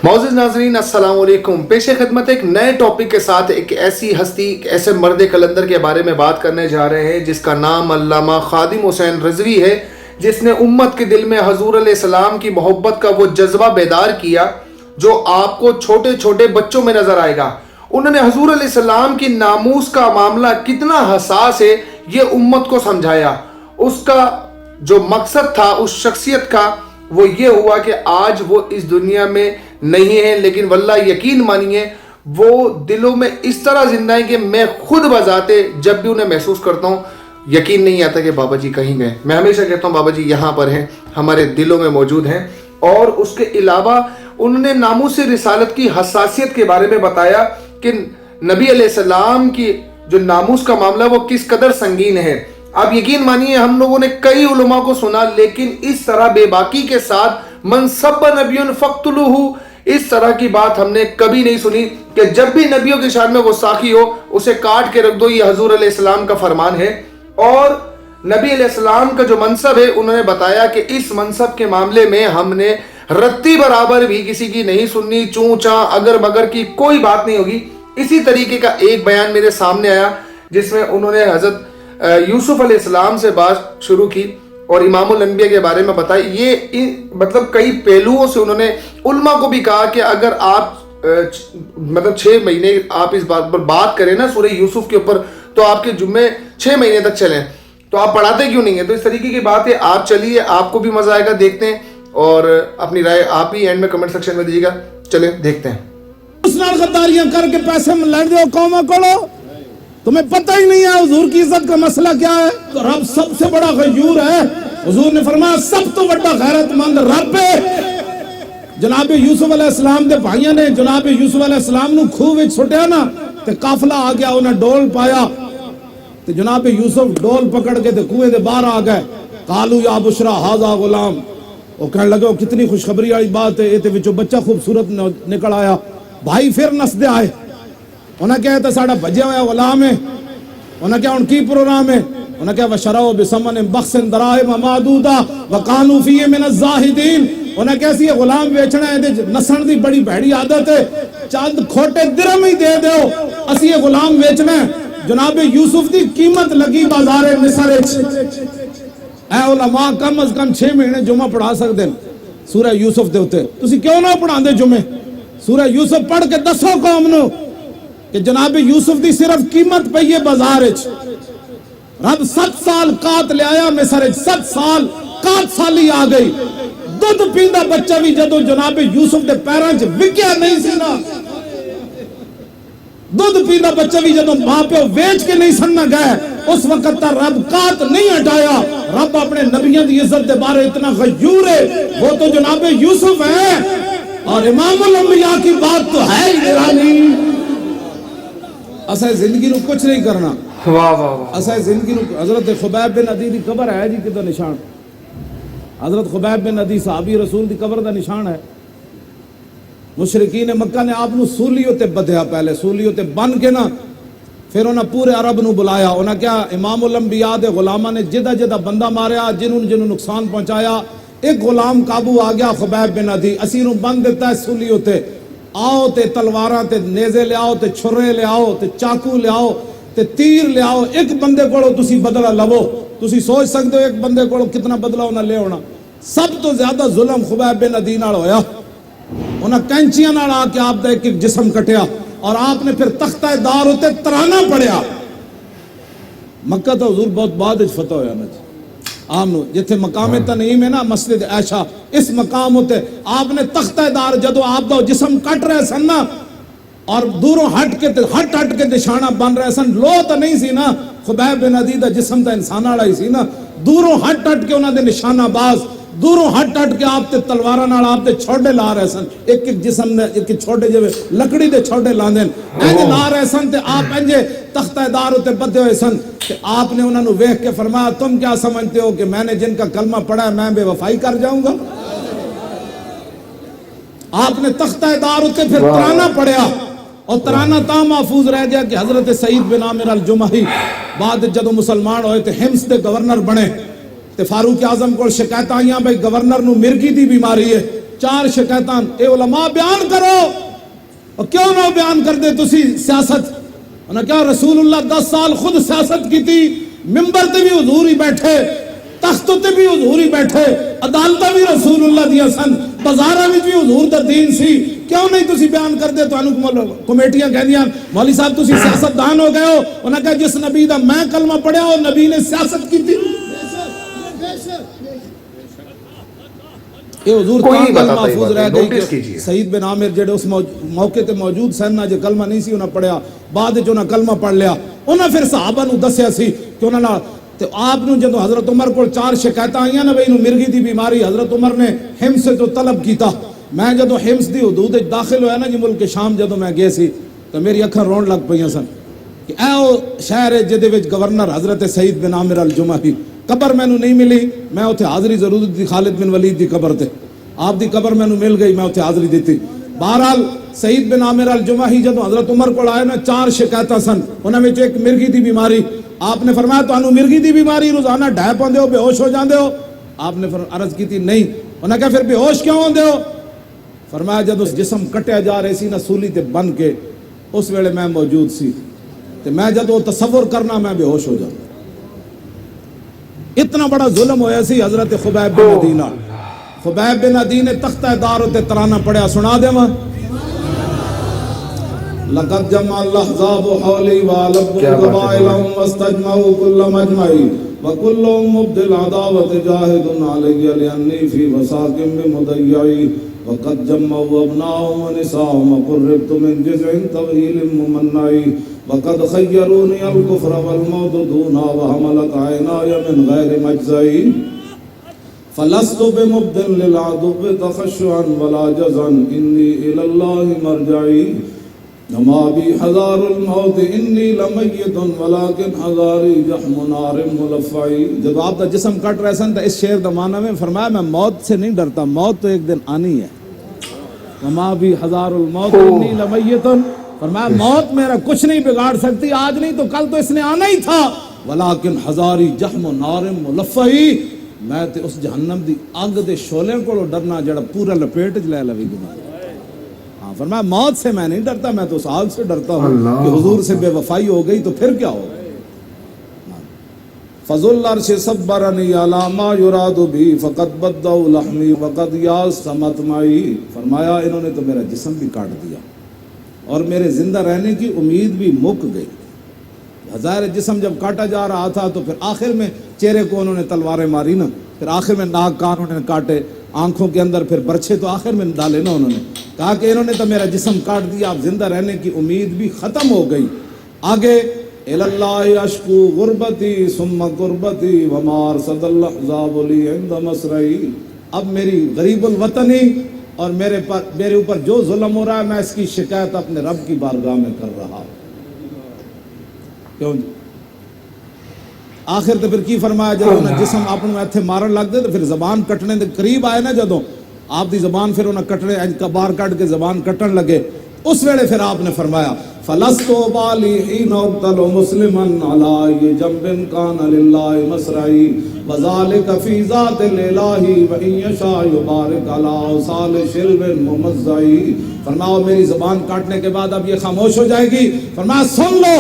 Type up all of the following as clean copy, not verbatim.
मौजूद नाज़रीन अस्सलाम वालेकुम। पेश खिदमत एक नए टॉपिक के साथ एक ऐसी हस्ती, ऐसे मर्द कलंदर के बारे में बात करने जा रहे हैं जिसका नाम अल्लामा खादिम हुसैन रिजवी है, जिसने उम्मत के दिल में हजूर अलैहिस्सलाम की मोहब्बत का वो जज्बा बेदार किया जो आपको छोटे छोटे बच्चों में नजर आएगा। उन्होंने हजूर अलैहिस्सलाम की नामूस का मामला कितना हसास है ये उम्मत को समझाया। उसका जो मकसद था उस शख्सियत का वो ये हुआ कि आज वो इस दुनिया में नहीं है, लेकिन वल्लाह यकीन मानिए वो दिलों में इस तरह जिंदा है कि मैं खुद बजाते जब भी उन्हें महसूस करता हूँ यकीन नहीं आता कि बाबा जी कहीं गए। मैं हमेशा कहता हूँ बाबा जी यहाँ पर हैं, हमारे दिलों में मौजूद हैं। और उसके अलावा उन्होंने नामूस रिसालत की हसासियत के बारे में बताया कि नबी अलैहिस्सलाम की जो नामूस का मामला वो किस कदर संगीन है। आप यकीन मानिए हम लोगों ने कई उलमा को सुना, लेकिन इस तरह बेबाकी के साथ मन सब्ब नबियुन फक्तुलुहु, इस तरह की बात हमने कभी नहीं सुनी कि जब भी नबियों के शान में गुस्ताखी हो उसे काट के रख दो, ये हजूर अलैहिस्सलाम का फरमान है। और नबी अलैहिस्सलाम का जो मनसब है उन्होंने बताया कि इस मनसब के मामले में हमने रत्ती बराबर भी किसी की नहीं सुननी, चूं चा अगर मगर की कोई बात नहीं होगी। इसी तरीके का एक बयान मेरे सामने आया जिसमें उन्होंने हजरत यूसुफ अलैहिस्सलाम से बात शुरू की और इमामुल अंबिया के बारे में बताया। ये मतलब कई पहलुओं से उन्होंने उल्मा को भी कहा कि अगर आप मतलब 6 महीने आप इस बात पर बात करें ना सूरह यूसुफ के ऊपर तो आपके जुम्मे 6 महीने तक चलें, तो आप पढ़ाते क्यों नहीं है। तो इस तरीके की बात है। आप चलिए, आपको भी मजा आएगा, देखते हैं और अपनी राय आप ही एंड में कमेंट सेक्शन में दीजिएगा। चले देखते हैं। गद्दारियां करके पैसे लड़ दो कौमा करो, तुम्हें पता ही नहीं है हुजूर की इज्जत का मसला क्या है। तो रब सबसे बड़ा गयूर है। हुजूर ने फरमाया सब तो बड़ा गैरतमंद रब है। जनाब यूसुफ अलैहिस्सलाम दे भाइयों ने जनाब यूसुफ अलैहिस्सलाम नु खूह विच सुट्या ना ते काफला आ गया, उन्हें डोल पाया ते जनाब यूसुफ डोल पकड़ के ते कुएं दे बाहर आ गए। कालू या बुशरा हाजा गुलाम, वो कहने लगे कितनी खुशखबरी वाली बात है, ये विचों बच्चा खूबसूरत निकल आया। भाई फिर नसदे आए, उन्हें क्या तो साड़ा भजया हुआ गुलाम है। उन्हें क्या उनकी प्रोग्राम है, उन्हें क्या वशराओ बिसमन बख्सन दराहिम मादूदा वकानू फीहि मिन ज़ाहिदीन। उन्हें कैसी है गुलाम बेचना है, नसन दी बड़ी भैड़ी आदत है, चंद खोटे दिरहम ही दे दो असी ये गुलाम बेचना है। जनाब यूसुफ की कीमत लगी बाजार मिस्र ऐ उलमा कम अज कम 6 महीने जुमा पढ़ा सकते हैं सूरह यूसुफ दे उत्ते। तुसी क्यों ना पढ़ाते जुमे? सूरह यूसुफ पढ़ के दसो कौम नूं कि जनाब यूसुफ की सिर्फ कीमत पई है बाजार। रब 7 साल कात ले आया मिस्र, 7 साल कात साली आ गई। दुध पींदा बच्चा भी जदों जनाब यूसुफ के पैरों च विक्या नहीं सी ना, दुध पींदा बच्चा भी जदों मां प्यो वेच के नहीं सन्ना गए, उस वक्त तक रब कात नहीं हटाया। रब अपने नबियों की इज्जत के बारे इतना गयूर है, वो तो जनाब यूसुफ है। और इमामुल अंबिया की बात तो है ही निराली। असा जिंदगी नु कुछ नहीं करना। वाह वाह वाह। असा जिंदगी नु हजरत खुबैब बिन अदी की कब्र है जी, किदा निशान। हजरत खुबैब बिन अदी सहाबी रसूल की कब्र का निशान है। मुशरिकीन मक्का ने आप सूली उत्ते बधया, पहले सूली उत्ते बन के ना फिर उन्हें पूरे अरब नु बुलाया। उन्हें क्या इमामुल अंबिया दे गुलामा ने जिदा जिदा बंदा मारिया, जिन्होंने नुकसान पहुंचाया, एक गुलाम काबू आ गया खुबैब बिन अदी। असी नु बन देता है सूली उत्ते, आओ ते तलवारां ते नेज़े ले आओ ते छुरे ले आओ ते चाकू ले आओ ते तीर ले आओ, एक बंदे कोलों तुसी बदला लवो। तुसी सोच सकते हो एक बंदे कोलों कितना बदला उन्हें ले आना। सब तो ज्यादा जुल्म खुबैब बिन अदी नाल होया। उन्हें कैंचियां नाल आके आपदा एक एक जिस्म कटिया और आपने फिर तख्ता दार उत्ते तराना पढ़िया। मक्का तो हुजूर बहुत बाद फतह होया ना आमनो, जिथे मकामे तनईम है ना मस्जिद ऐशा, इस मकाम उते आपने तख्तेदार जदों आपदा जिस्म कट रहे सन ना और दूरों हट के निशाना बन रहे सन, लो तो नहीं सी ना खुबैब बिन अदी दा जिस्म तो इंसान वाला ही सी ना। दूरों हट के उन्होंने निशाना बाज, दूरों हट के आप ते तलवारां नाल आप ते छोड़े ला रहे सन। एक एक जिस्म ने एक छोड़े जिवें लकड़ी दे छोड़े लांदे इंज ला रहे सन ते आप इंजे तख्तेदार उते बधे हुए सन। ते आपने उन्होंने वेख के फरमाया तुम क्या समझते हो कि मैंने जिनका कलमा पढ़ा है मैं बेवफाई कर जाऊंगा? आपने तख्तेदार उते फिर तराना पढ़िया और तराना ता महफूज रह गया कि हजरत सईद बिन आमिर अल जुमही बाद जदों मुसलमान होए ते हिम्स दे गवर्नर बने ते फारूक आजम को शिकायत आईयां भाई गवर्नर नूं मिर्गी दी बीमारी है। 4 شکایتاں اے علماء بیان کرو اور کیوں نہ بیان کر دے تسی سیاست انہاں کیا رسول اللہ 10 سال خود سیاست کی تھی ممبر تے بھی حضور ہی بیٹھے تخت تے بھی حضور ہی بیٹھے عدالتاں بھی رسول اللہ دیا سن بازاراں وچ بھی حضور دا دین سی کیوں نہیں تسی بیان کر دے تانوں کمیٹیاں کہندیاں مولوی صاحب تسی سیاست دان ہو گئے ہو انہاں کہا جس نبی دا میں کلمہ پڑھیا وہ نبی نے سیاست کی تھی یہ حضور کوئی تاں گل بتاتا ہی محفوظ بات ہے، رہ گئی نوٹس کہ کیجئے۔ سعید بن عامر جڑے اس موقع تے موجود سن نہ جو کلمہ نہیں سی انہاں پڑھیا بعد وچ انہاں کلمہ پڑھ لیا انہاں پھر صحابہ نو دسیا سی کہ انہاں نال تے آپ نو جدوں حضرت عمر کو 4 شکایتاں آئیاں نا بھئی نو مرغی دی بیماری حضرت عمر نے حمص سے تو طلب کیتا میں جدوں حمص دی حدود وچ داخل ہویا نا جی ملک شام جدوں میں گئے سی تو میری اکھاں رون لگ پئیاں سن کہ اے او شہر ہے جدے وچ گورنر حضرت سعید بن عامر الجمحی قبر مینوں نہیں ملی میں اوتھے حاضری ضرور دتی خالد بن ولید دی قبر تے آپ دی قبر مینوں مل گئی میں اوتھے حاضری دیتی بہرحال سعید بن عامر الجمحی جدوں حضرت عمر کو آئے نا 4 شکایتاں سن انہاں وچ ایک مرغی دی بیماری آپ نے فرمایا تانوں مرغی دی بیماری روزانہ ڈھے پاندے ہو بے ہوش ہو جاندے ہو آپ نے عرض کی تھی نہیں انہاں کہا پھر بے ہوش کیوں ہوندے ہو فرمایا جب اس جسم کٹیا جا رہے سی نا سولی تے بن کے اس ویلے میں موجود سی تے میں جب وہ تصور کرنا میں بے ہوش ہو جاتا اتنا بڑا ظلم ہویا سی حضرت خبیب بن عدی نال خبیب بن عدی نے تختہ دار تے ترانہ پڑھیا سنا دے میں لقد جمع الاحزاب حولی والب قبائلهم واستجمعوا كل مجمعي وكلهم مبدل عداوة جاهد علي لأني في وساق بمضيعي وقد جمعوا أبناهم ونساهم وقربت من جزع طويل ممنعي وقد خيروني الكفر والموت دونا وحملت عيناي من غير مجزعي فلست بمبدل للعدو تخشعا ولا جزعا إني إلى الله مرجعي نما بی حذار الموت انی لمیت ولیکن حذاری جحم نار ملفعی جب آپ دا جسم کٹ رہے سن تو اس شعر دا معنی میں فرمایا میں موت سے نہیں ڈرتا موت تو ایک دن آنی ہے نما بی حذار الموت انی لمیت فرمایا موت میرا کچھ نہیں بگاڑ سکتی آج نہیں تو کل تو اس نے آنا ہی تھا ولیکن حذاری جحم نار ملفعی میں تے اس جہنم دی آگ دے شولے کو ڈرنا جڑا پورا لپیٹ لے لوی گنا فرمایا موت سے میں نہیں ڈرتا میں تو اس آگ سے ڈرتا ہوں کہ حضور سے بے وفائی ہو گئی تو پھر کیا ہوگا فضل العرش صبرنی علی ما یراد بھی فقد بدعوا لحمی وقد یاس مطمعی فرمایا انہوں نے تو میرا جسم بھی کاٹ دیا اور میرے زندہ رہنے کی امید بھی مک گئی ہزار جسم جب کاٹا جا رہا تھا تو پھر آخر میں چہرے کو انہوں نے تلواریں ماری نا پھر آخر میں ناک کان انہوں نے کاٹے آنکھوں کے اندر پھر برچھے تو آخر میں ڈالے نا انہوں نے کہا کہ انہوں نے تو میرا جسم کاٹ دیا اب زندہ رہنے کی امید بھی ختم ہو گئی آگے الاللہ اشکو غربتی ثم قربتی ومار صد الاحزاب لی عند مسرعی اب میری غریب الوطنی اور میرے اوپر جو ظلم ہو رہا ہے میں اس کی شکایت اپنے رب کی بارگاہ میں کر رہا ہوں کیوں جی آخر تو پھر کی فرمایا جب انہیں جسم آپ نے ایتھے مارن لگ دے تو پھر زبان کٹنے دے قریب آئے نا جدوں آپ دی زبان پھر انہیں کٹنے باہر کٹ کے زبان کٹن لگے اس ویلے پھر آپ نے فرمایا فلستو بالی حین اقتل مسلما علی جنب کان للہ مسرعی وذالک فی ذات الالہ وان یشاء یبارک علی اوصال شلب ممزعی فرمایا میری زبان کاٹنے کے بعد اب یہ خاموش ہو جائے گی فرمایا سن لو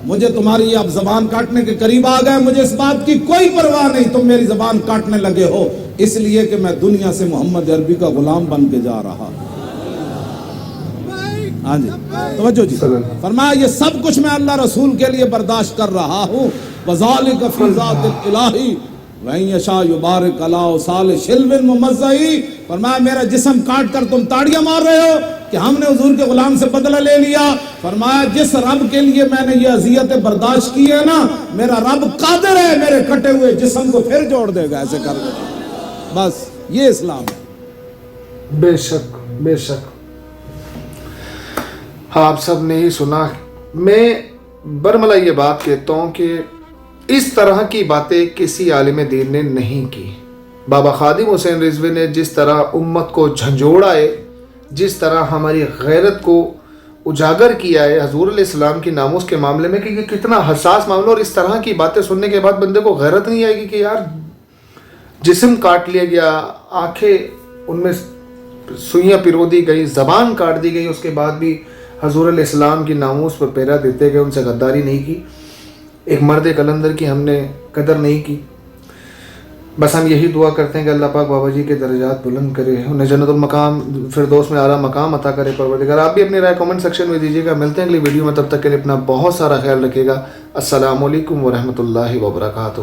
مجھے تمہاری اب زبان کاٹنے کے قریب آ گئے مجھے اس بات کی کوئی پرواہ نہیں تم میری زبان کاٹنے لگے ہو اس لیے کہ میں دنیا سے محمد عربی کا غلام بن کے جا رہا ہاں جی توجہ جی فرمایا یہ سب کچھ میں اللہ رسول کے لیے برداشت کر رہا ہوں وذالک فی ذات الالہی وَإِن یشاء یبارک علی اوصال شلب ممزعی فرمایا میرا جسم کاٹ کر تم تاڑیاں مار رہے ہو کہ ہم نے حضور کے غلام سے بدلہ لے لیا فرمایا جس رب کے لیے میں نے یہ اذیتیں برداشت کی ہے نا میرا رب قادر ہے میرے کٹے ہوئے جسم کو پھر جوڑ دے گا ایسے کر دے بس یہ اسلام ہے بے شک بے شک آپ سب نے ہی سنا میں برملا یہ بات کہتا ہوں کہ اس طرح کی باتیں کسی عالم دین نے نہیں کی بابا خادم حسین رضوی نے جس طرح امت کو جھنجھوڑا ہے جس طرح ہماری غیرت کو اجاگر کیا ہے حضور علیہ السلام کی ناموس کے معاملے میں کہ یہ کتنا حساس معاملہ اور اس طرح کی باتیں سننے کے بعد بندے کو غیرت نہیں آئے گی کہ یار جسم کاٹ لیا گیا آنکھیں ان میں سوئیاں پیرو دی گئی, زبان کاٹ دی گئی, اس کے بعد بھی حضور علیہ السلام کی ناموس پر پیرا دیتے گئے, ان سے غداری نہیں کی, ایک مرد قلندر کی ہم نے قدر نہیں کی. بس ہم یہی دعا کرتے ہیں کہ اللہ پاک بابا جی کے درجات بلند کرے, انہیں جنت المقام فردوس میں اعلیٰ مقام عطا کرے پروردگار. آپ بھی اپنی رائے کامنٹ سیکشن میں دیجیے گا. ملتے ہیں اگلی ویڈیو میں, تب تک کے لیے اپنا بہت سارا خیال رکھیے گا. السلام علیکم ورحمۃ اللہ وبرکاتہ.